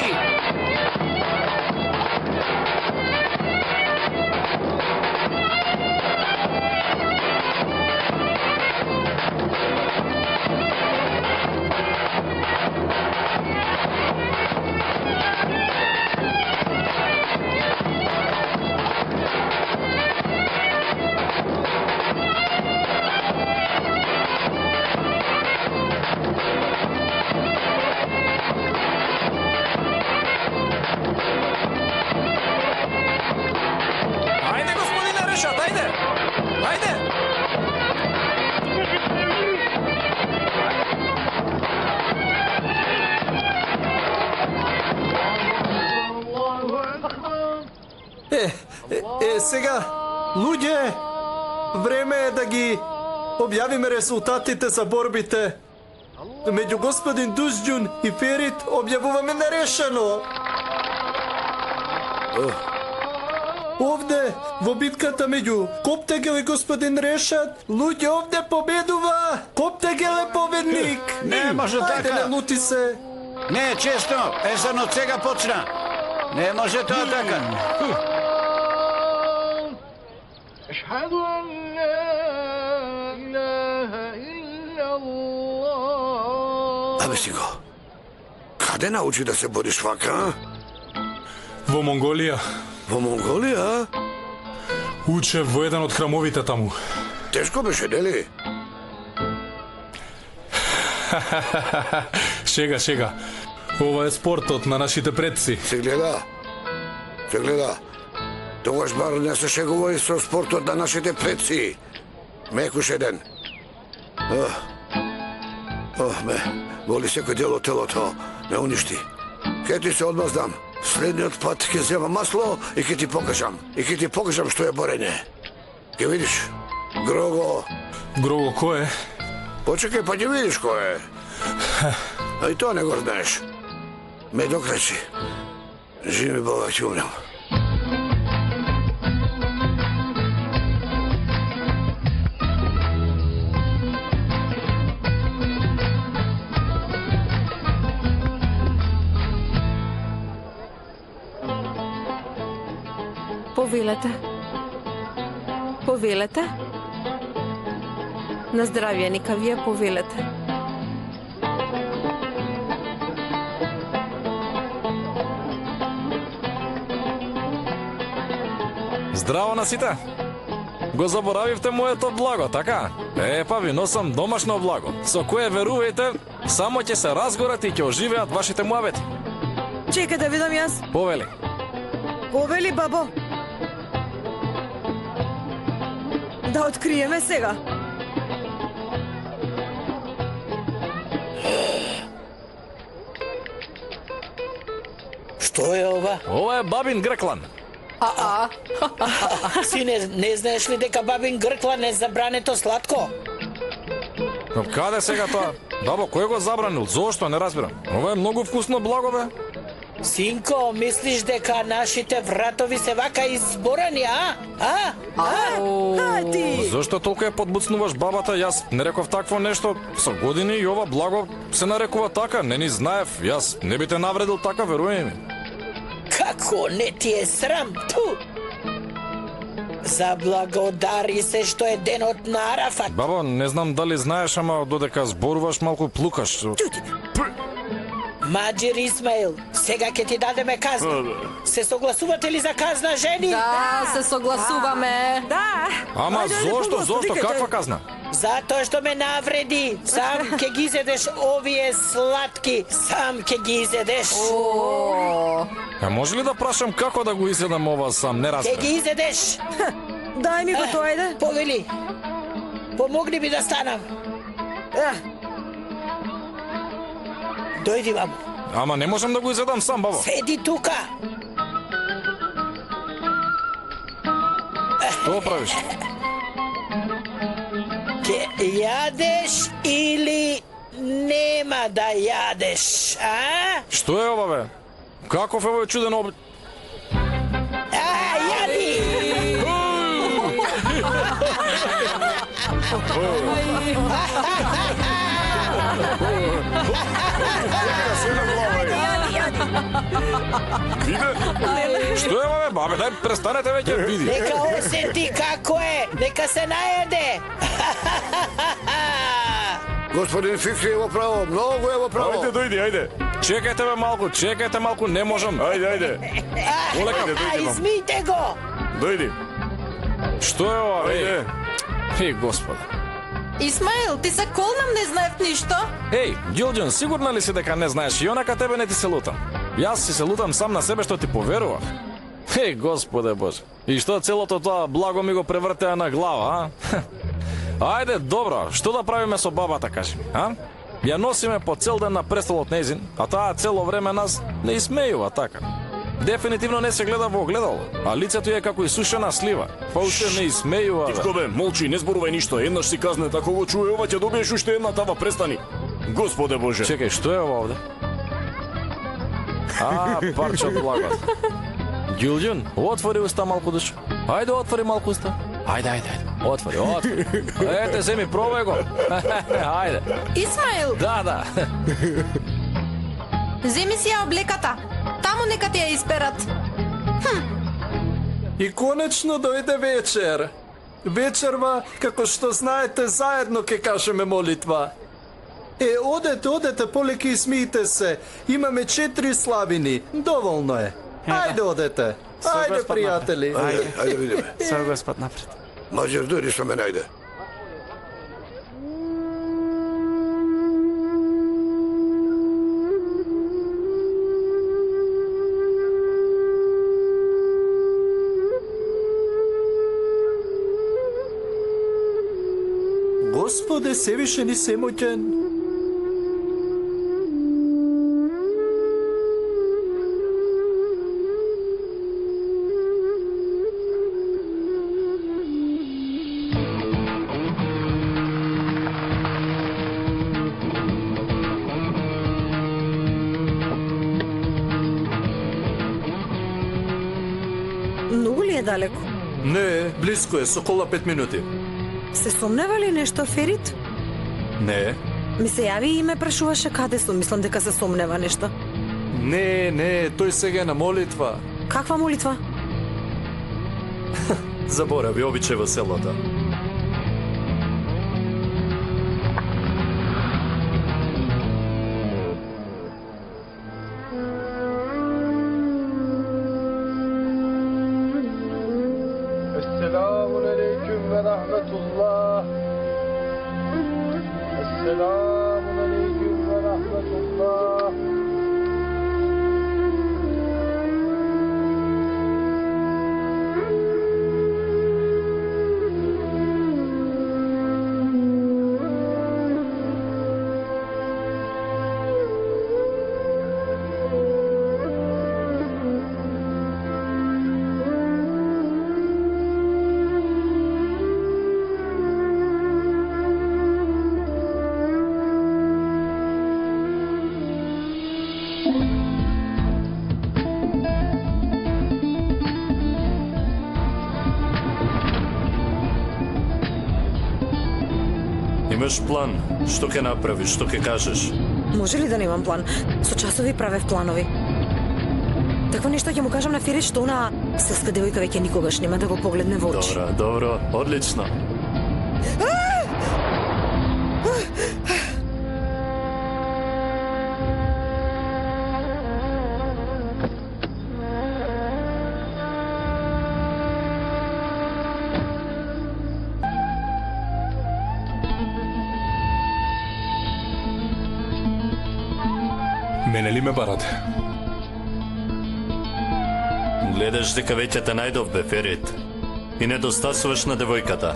Ајде, господине Решат, ајде! Ајде! Сега, луѓе, време е да ги објавиме резултатите за борбите. Меѓу господин Дузджун и Перит објавуваме нерешено. Овде, во битката меѓу Коптагел и господин Решат, луѓе, овде победува! Коптагел е победник! Не може така! Ајде, не лути се! Не, честно, езанот сега почна. Не може тоа така. أشهد أن لا إله إلا الله. Абе сико, каде научи да се бориш вака? Во Монголија. Во Монголија? Учев во еден од храмовите таму. Тешко беше, нели? Шега. Ова е спортот на нашите предци. Се гледа. Тогаш бар не се шегувај со спортот на нашите предци. Мекуш еден. Ме боли секој дел од телото. Ме уништи. Ке ти се одмаздам. Следниот пат ќе зема масло и ќе ти покажам. Што е борење. Ќе видиш. Грого. Грого кој е? Почекај па ќе видиш кој е. А и тоа не го знаеш. Ме докречи. Живи Бога, ќе умрем. Повелете. На здравје, нека вие повелете. Здраво на сите! Го заборавивте моето благо, така? Па ви носам домашно благо, со кое верувајте, само ќе се разгорат и ќе оживеат вашите муабети. Чекај да видам јас. Повели. Повели, бабо. Да откриеме сега. Што е ова? Ова е бабин грклан. Сине, не знаеш ли дека бабин грклан е забрането сладко? Но каде сега тоа? Бабо, кој го забранил? Зошто? Не разбирам. Ова е многу вкусно благо, бе. Синко, мислиш дека нашите вратови се вака изборани, Ти! Зошто толку ја подбуцнуваш бабата? Јас не реков такво нешто. Со години и ова благо се нарекува така. Не ни знаев. Јас не би те навредил така, веруј ми. Како не ти е срам? Ту! Заблагодари се што е денот на Арафат. Бабо, не знам дали знаеш, ама додека зборуваш малку плукаш. Чути. Маџир Исмаил, сега ќе ти дадеме казна. Се согласувате ли за казна, жени? Да, се согласуваме. Да. Ама зошто? Каква казна? Затоа што ме навреди. Сам ќе ги изедеш овие сладки. Сам ќе ги изедеш. А може ли да прашам како да го изедам ова сам? Не Ќе разбирам. ги изедеш. Дај ми го тоа, ајде. Повели. Помогни ми да станам. Дојди, мамо. Ама не можам да го изедам сам, бабо. Седи тука. Што правиш? Ке јадеш или нема да јадеш, а? Што е ова, бе? Каков е овој чуден обид? Јади! Што е ова, бе, бабе? Дај, престанете веќе, види. Нека осети како е, нека се наједе. Господин Фифи, ево право, многу ево право. Ајде, дојди, ајде. Чекајте малку, не можам. Ајде. Измите го. Дојди. Што е ова, бе? Еј, господе. Исмаил, ти се колнам, не знаев ништо? Еј, Ѓилџан, сигурна ли си дека не знаеш? И онака тебе не ти се лутам. Јас си се лутам сам на себе што ти поверував. Еј, господе Боже. И што целото тоа благо ми го превртеа на глава, а? Ајде, добро, што да правиме со бабата, кажи ми, а? Ја носиме по цел ден на престолот нејзин, а таа цело време нас не исмејува, така. Дефинитивно не се гледа во огледало, а лицето е како исушена слива. Па уште не исмејува, бе. Тивко, бе, молчи, не зборувај ништо. Еднаш си казнет, ако го чуе ова, ќе добиеш уште една тава, престани. Господе Боже. Чекај, што е ова овде? Парче од благот. Ѓилџан, отвори уста малку душ. Ајде, отвори малку уста. Ајде. Отвори. Ете, земи, пробај го. Ајде. Исмаил! Да. Земи си ја облеката. Таму нека ти ја исперат. И конечно дојде вечер. Вечерва, како што знаете, заедно ќе кажеме молитва. Одете, полека и смијте се. Имаме 4 славини. Доволно е. Ајде, одете. Ајде, пријатели. Ајде видиме. Со Господ напред. Маџер, дојди со мене, ајде. Господе, Севишен и Семоќен. Многу ли е далеко? Не, близко е, со кола 5 минути. Се сомнева ли нешто Ферит? Не. Ми се јави и ме прашуваше каде сум, мислам дека се сомнева нешто. Не, тој сега е на молитва. Каква молитва? Заборави, обичај во селото. Esselamu aleyküm ve rahmetullah. Esselamu aleyküm ve rahmetullah. Имаш план? Што ќе направиш? Што ќе кажеш? Може ли да немам план? Со часови правев планови. Такво нешто ќе му кажам на Ферит што она селска девојка веќе никогаш нема да го погледне во очи. Добро, добро, одлично. Мене ли ме барате? Гледаш дека веќе те најдов, бе, Ферит. И не достасуваш на девојката.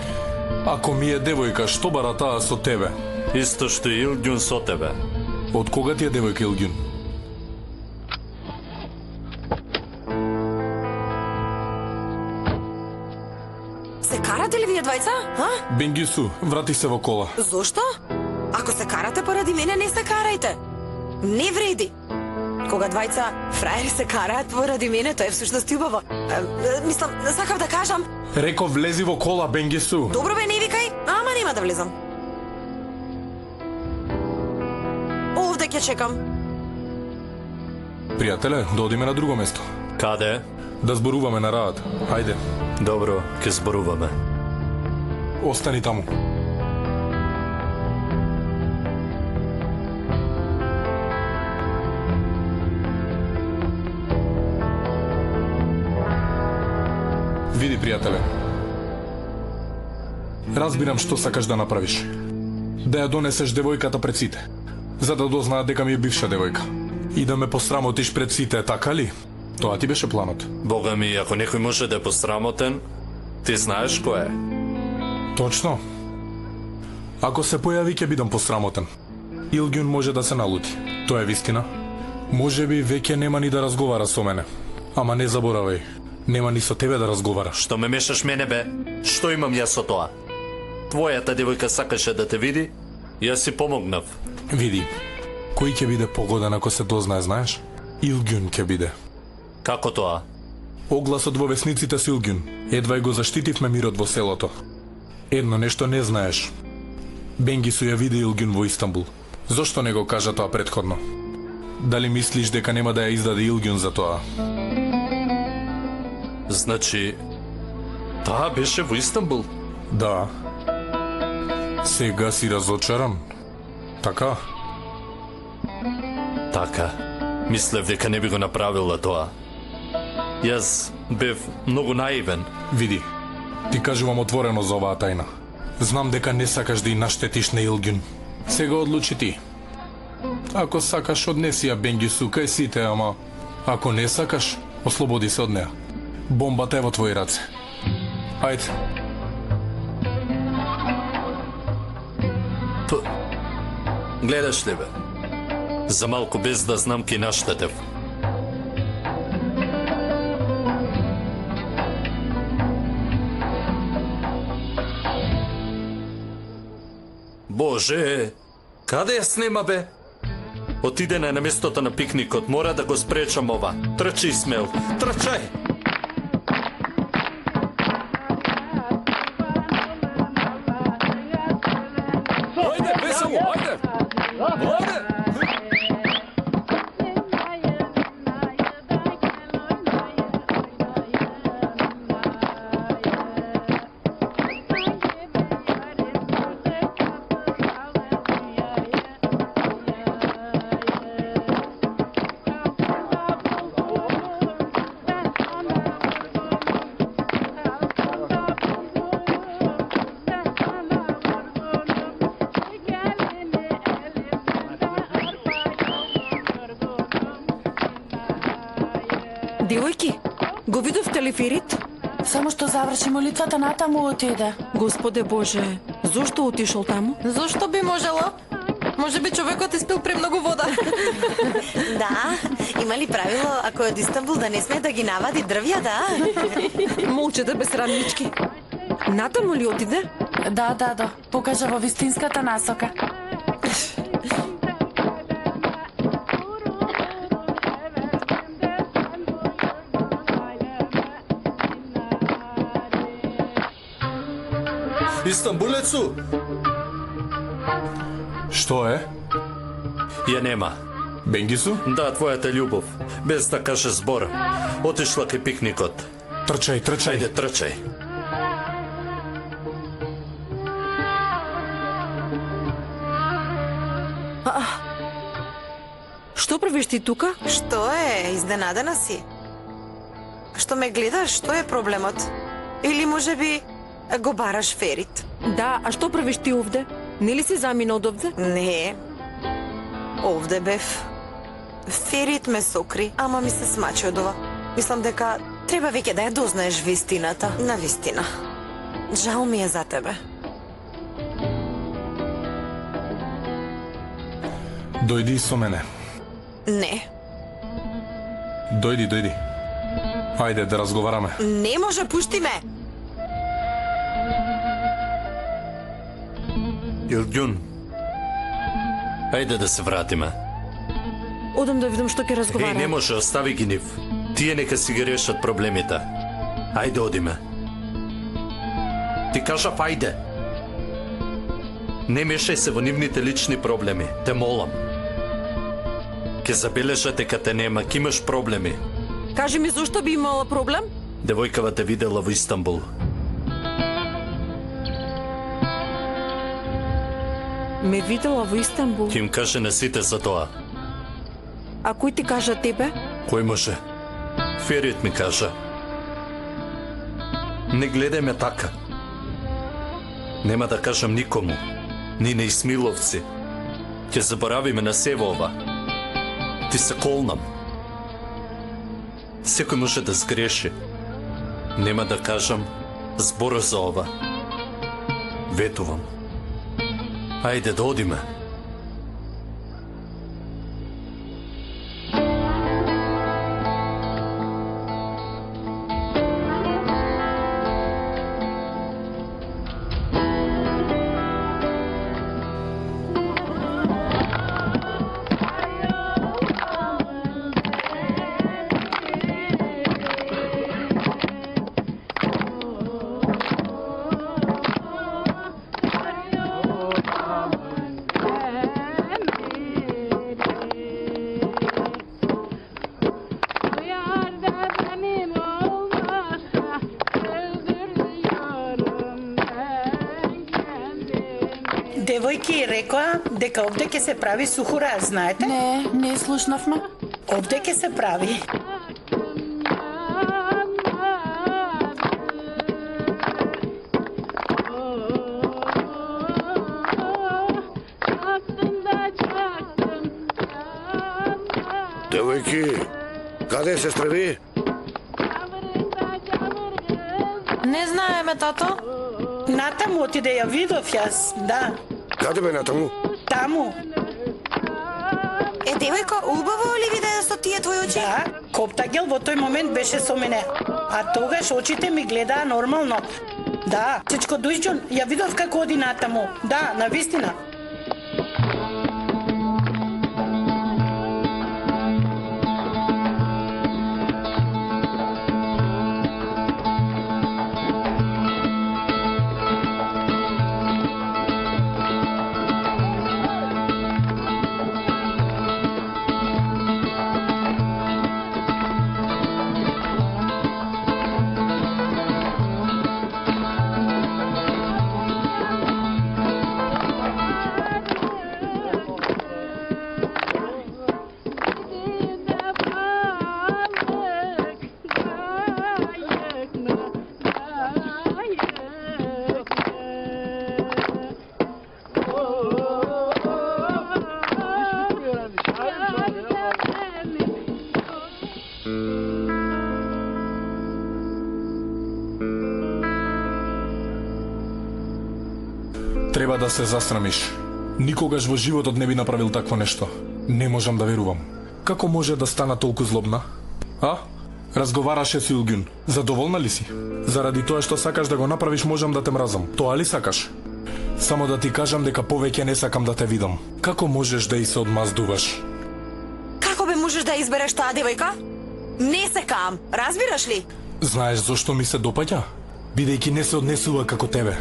Ако ми е девојка, што бара таа со тебе? Исто што и Илгјун со тебе. Од кога ти е девојка Илгјун? Се карате ли вие двајца? А? Бенгису, врати се во кола. Зошто? Ако се карате поради мене, не се карајте. Не вреди. Кога двајца фраери се караат поради мене, тоа е всушност убаво. Мислам, сакав да кажам. Реков влези во кола, Бенгису. Добро бе, не викај, ама нема да влезам. Овде ќе чекам. Пријателе, да одиме на друго место. Каде? Да зборуваме на раат. Ајде. Добро, ќе зборуваме. Остани таму. Види, пријателе. Разбирам што сакаш да направиш. Да ја донесеш девојката пред сите, за да дознаат дека ми е бивша девојка. И да ме посрамотиш пред сите, така ли? Тоа ти беше планот. Бога ми, ако некој може да е посрамотен, ти знаеш кој е. Точно. Ако се појави, ќе бидам посрамотен. Илгјун може да се налути. Тоа е вистина. Може би веќе нема ни да разговара со мене. Ама не заборавај, нема ни со тебе да разговара. Што ме мешаш мене, бе? Што имам јас со тоа? Твојата девојка сакаше да те види, јас си помогнав. Види, кој ќе биде погоден ако се дознае, знаеш? Илгјун ќе биде. Како тоа? Огласот во весниците с Илгјун. Едва и го заштитивме мирот во селото. Едно нешто не знаеш. Бенгису ја види Илгјун во Истанбул. Зошто не го кажа тоа претходно? Дали мислиш дека нема да ја издаде Илгјун за тоа? Значи, таа беше во Истанбул? Да. Сега си разочаран? Така? Така. Мислев дека не би го направила тоа. Јас бев многу наивен. Види, ти кажувам отворено за оваа тајна. Знам дека не сакаш да и наштетиш на Илгјун. Сега одлучи ти. Ако сакаш, однеси ја Бенгису кај сите, ама ако не сакаш, ослободи се од неа. Бомбата е во твои раце. Ајде. Гледаш ли, бе? За малку без да знам ки наштетев. Боже, каде ја снема, бе? Отидена на местото на пикникот, мора да го спречам ова. Трчи, Исмаил, трчај! Ајде, весело, ајде! Ајде! Девојки, го видовте ли Ферит? Само што заврши молитвата, натаму отиде. Господе Боже, зошто отишол таму? Зошто би можело? Може би човекот испил премногу вода. Да, има ли правило ако е од Истанбул да не сме да ги навади дрвјата? Молчете безсрамнички. Натаму ли отиде? Да. Покажа во вистинската насока. Истанбулецу! Што е? Ја нема. Бенгису? Да, твојата љубов. Без да каже збор. Отишла кај пикникот. Трчај, трчај. Ајде, трчај. Што правиш ти тука? Што е? Изненадена си? Што ме гледаш? Што е проблемот? Или може би го бараш Ферит? Да, а што правиш ти овде? Нели си замина од овде? Не. Овде бев. Ферит ме сокри, ама ми се смачи од ова. Мислам дека треба веќе да ја дознаеш вистината. На вистина. Жал ми е за тебе. Дојди со мене. Не. Дојди, дојди. Ајде да разговараме. Не може, пушти ме. Илгјун, ајде да се вратиме. Одам да видам што ќе разговарам. Еј, не може, остави ги нив. Тие нека си ги решат проблемите. Ајде, одиме. Ти кажав, ајде. Не мешај се во нивните лични проблеми, те молам. Ке забележат дека те нема, ке имаш проблеми. Кажи ми зошто би имала проблем? Девојкава те видела во Истанбул. Ме видела во Истанбул. Ке им каже на сите за тоа. А кој ти кажа тебе? Кој може? Ферит ми кажа. Не гледај ме така. Нема да кажам никому, ни на Исмиловци. Ќе заборавиме на сево ова. Ти се колнам. Секој може да сгреши. Нема да кажам збор за ова. Ветувам. Ајде да одиме. Девојки рекоа дека овде ќе се прави сухура, знаете? Не слушнавме. Овде ќе се прави. Девојки, каде се сестреви? Не знаеме, тато. Натаму отиде, ја видов јас, да. Каде бе натаму? Таму. Девојко, убаво ли видеа со тие твои очи? Да, Коптагел во тој момент беше со мене. А тогаш очите ми гледаа нормално. Да, Чичко Дујџон, ја видов како оди натаму. Да, навистина. Треба да се засрамиш. Никогаш во животот не би направил такво нешто. Не можам да верувам. Како може да стана толку злобна? А? Разговараше со Илгјун. Задоволна ли си? Заради тоа што сакаш да го направиш, можам да те мразам. Тоа ли сакаш? Само да ти кажам дека повеќе не сакам да те видам. Како можеш да и се одмаздуваш? Како бе можеш да избереш таа девојка? Не секам, разбираш ли? Знаеш зошто ми се допаѓа? Бидејќи не се однесува како тебе.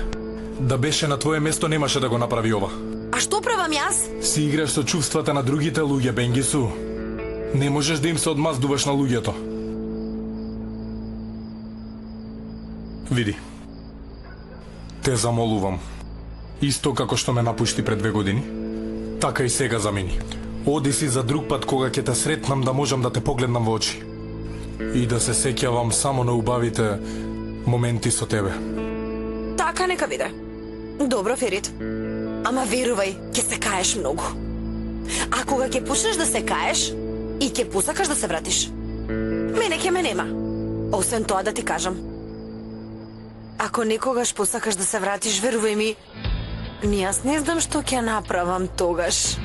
Да беше на твое место, немаше да го направи ова. А што правам јас? Си играш со чувствата на другите луѓе, Бенгису. Не можеш да им се одмаздуваш на луѓето. Види. Те замолувам. Исто како што ме напушти пред 2 години, така и сега замени. Оди си за друг пат кога ќе те сретнам да можам да те погледнам во очи. И да се сеќавам само на убавите моменти со тебе. Така нека биде. Добро, Ферит. Ама верувај, ќе се каеш многу. А кога ќе почнеш да се каеш, и ќе посакаш да се вратиш. Мене ќе ме нема. Освен тоа да ти кажам. Ако некогаш посакаш да се вратиш, верувај ми, јас не знам што ќе направам тогаш.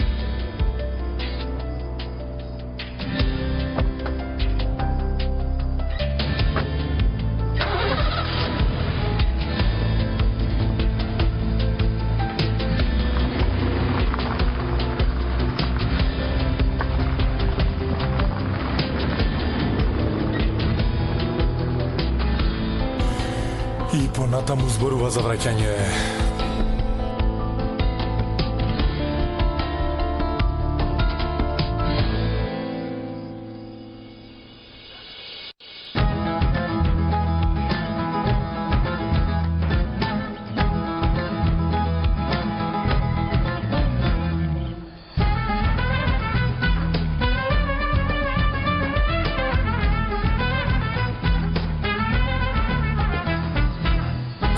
И понатаму зборува за враќање.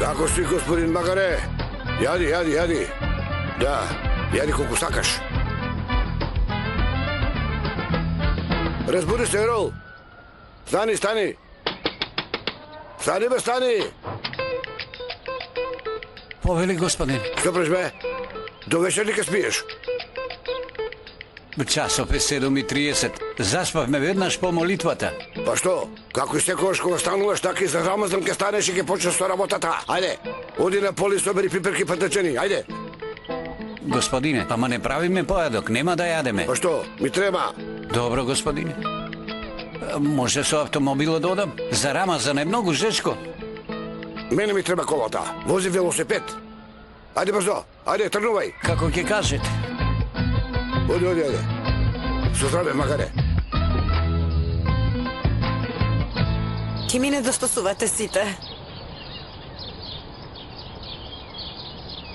Како си, господин Магаре? Јади. Да, јади колку сакаш. Разбуди се, Ерол. Стани. Стани, бе, стани. Повели, господин. Што преш, бе? До вечер ли ке спиеш? Часов е 7:30. Заспавме веднаш по молитвата. Па што? Како и секогаш кога стануваш, така и за Рамазан ке станеш и ке почнеш со работата. Ајде, оди на поле собери пиперки патечени, ајде. Господине, ама не правиме појадок, нема да јадеме. Па што, ми треба? Добро, господине. Може со автомобилот да одам? За Рамазан е многу жечко. Мене ми треба колата. Вози велосипед. Ајде брзо, ајде, тргнувај. Како ќе кажете? Оди. Со здраве, Магаре. Ке ми недостасувате сите.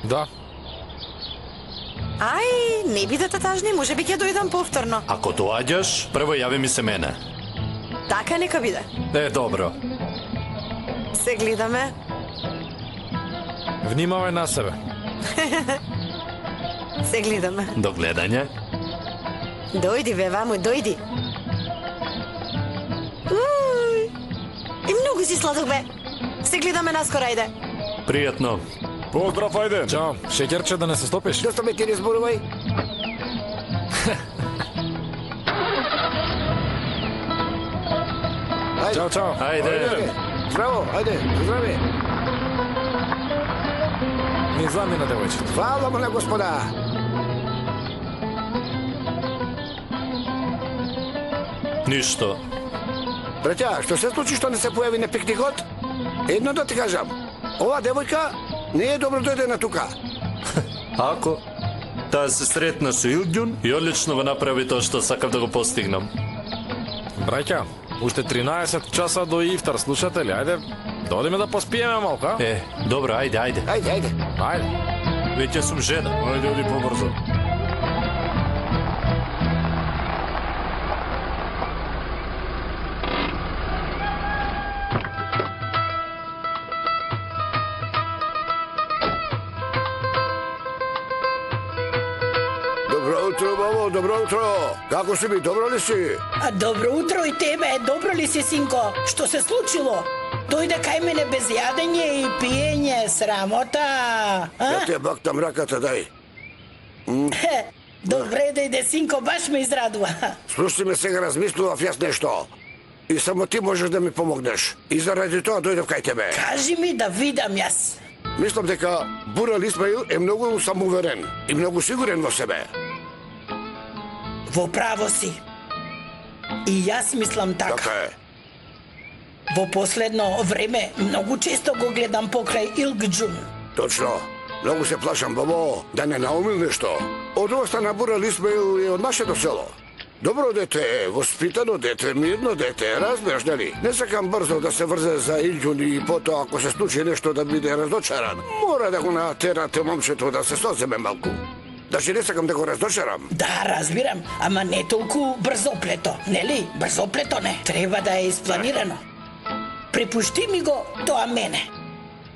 Да. Ај, не бидете тажни, може би ќе дојдам повторно. Ако доаѓаш, прво јави ми се мене. Така нека биде. Добро. Се гледаме. Внимавај на себе. Се гледаме. До гледање. Дојди, бе, ваму, дојди. Уј, и многу си сладок, бе. Се гледаме наскоро, ајде. Пријатно. Поздрав, ајде. Чао. Шеќерче да не се стопиш. Доста ме ти не зборувај. Чао. Ајде. Здраво, ајде, здраве. Не замина, девојче. Фала му на господа. Ништо. Браќа, што се случи што не се појави на пикникот? Едно да ти кажам. Ова девојка не е добро дојде на тука. Ако таа се сретна со Илѓун и одлично го направи тоа што сакав да го постигнам. Браќа, уште 13 часа до ифтар, слушате ли? Ајде, да одиме да поспиеме малку, а? Добро, ајде. Ајде. Веќе сум жена. Ајде, оди побрзо. Добро утро, бабо, добро утро. Како си ми, добро ли си? А добро утро и тебе, добро ли си, синко? Што се случило? Дојде кај мене без јадење и пиење, срамота. Ја те бактам раката, дај. Добре да иде, синко, баш ме израдува. Слушай ме, сега размислував јас нешто. И само ти можеш да ми помогнеш. И заради тоа дојдов кај тебе. Кажи ми да видам јас. Мислам дека Бурал Исмаил е многу самоуверен и многу сигурен во себе. Во право си. И јас мислам така. Така е. Во последно време многу често го гледам покрај Илгџун. Точно. Многу се плашам, бабо, да не наумил нешто. Од ова стана Бурал Исмаил е од нашето село. Добро дете е, воспитано дете, мирно дете, разбираш, нели? Не сакам брзо да се врзе за Илјун и потоа ако се случи нешто да биде разочаран. Мора да го натерате момчето да се соземе малку. Значи не сакам да го разочарам. Да, разбирам, ама не толку брзоплето, нели? Брзоплето не, треба да е испланирано. Препушти ми го тоа мене.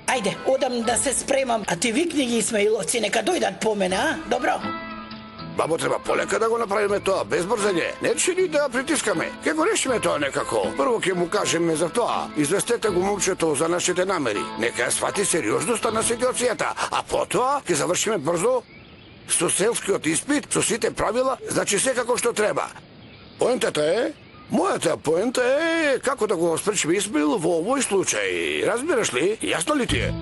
Ајде, одам да се спремам, а ти викни ги Исмаиловци, нека дојдат по мене, а? Добро? Бабо, треба полека да го направиме тоа, без брзање. Не чини да притискаме. Ке го решиме тоа некако. Прво ќе му кажеме за тоа. Известете го момчето за нашите намери. Нека ја свати сериозноста на ситуацијата, а потоа ќе завршиме брзо со селскиот испит, со сите правила, значи секако што треба. Поентата е, мојата поента е како да го спречиме Исмаил во овој случај. Разбираш ли? Јасно ли ти е?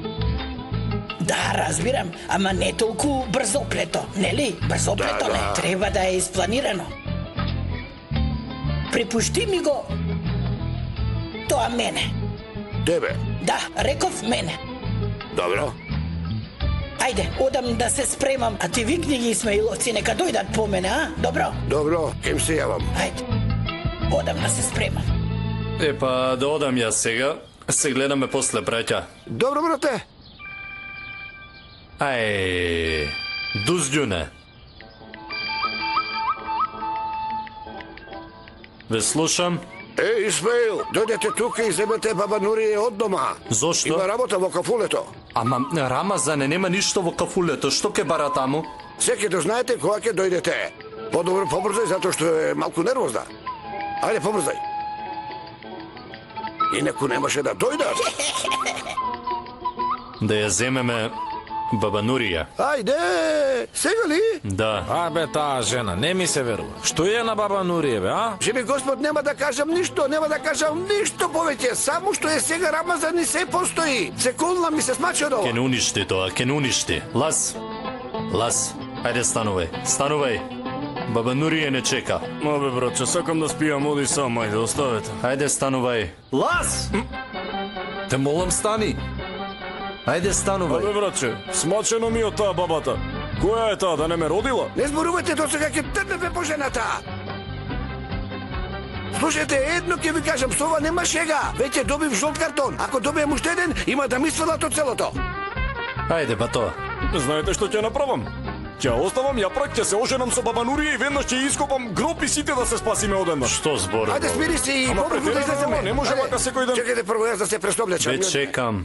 Да, разбирам, ама не толку брзоплето, нели? Брзоплето Да, не, да. треба да е испланирано. Препушти ми го тоа мене. Тебе. Да, реков мене. Добро. Ајде, одам да се спремам, а ти викни ги Исмаиловци, нека дојдат по мене, а? Добро? Добро, ке им се јавам. Ајде, одам да се спремам. Епа, да одам јас сега. Се гледаме после, браќа. Добро, брате. Ај, Дузѓуне. Ве слушам. Е, Исмаил, дојдете тука и земете баба Нурие од дома. Зошто? Има работа во кафулето. Ама Рамазане нема ништо во кафулето, што ке бара таму? Секи да знаете кога ќе дојдете. Подобро побрзај, затоа што е малку нервозна. Ајде, побрзај. Инаку немаше да дојдат. Да ја земеме баба Нурија. Ајде, сега ли? Да. А бе, таа жена, не ми се верува. Што е на баба Нурија, бе, а? Живи Господ, нема да кажам ништо, нема да кажам ништо повеќе. Само што е сега Рамазан и се постои. Секундна ми се смачи од Ке не ова. уништи тоа, ке не уништи. Лас, ајде станувај, станувај. Баба Нурија не чека. Абе, братче, сакам да спијам, оди сам, ајде, оставете. Ајде станувај. Лас! Те молам стани. Ајде станувај. Абе, братче, смачено ми од таа бабата. Која е таа, да не ме родила? Не зборувате до сега ќе трнете по жената. Слушайте, едно ќе ви кажам, со ова нема шега. Веќе добив жолт картон. Ако добием уште еден, има да ми свалат од целото. Ајде, ба тоа. Знаете што ќе направам? Ќе оставам јапрак, ќе се оженам со баба Нурија и веднаш ќе ископам гроб и сите да се спасиме одеднаш. Што зборува? Ајде смири се и Ама побрзо да претерано, излеземе. не може Ајде, вака секој ден. Чекайте прво јас да се престоблечам. Веќе чекам.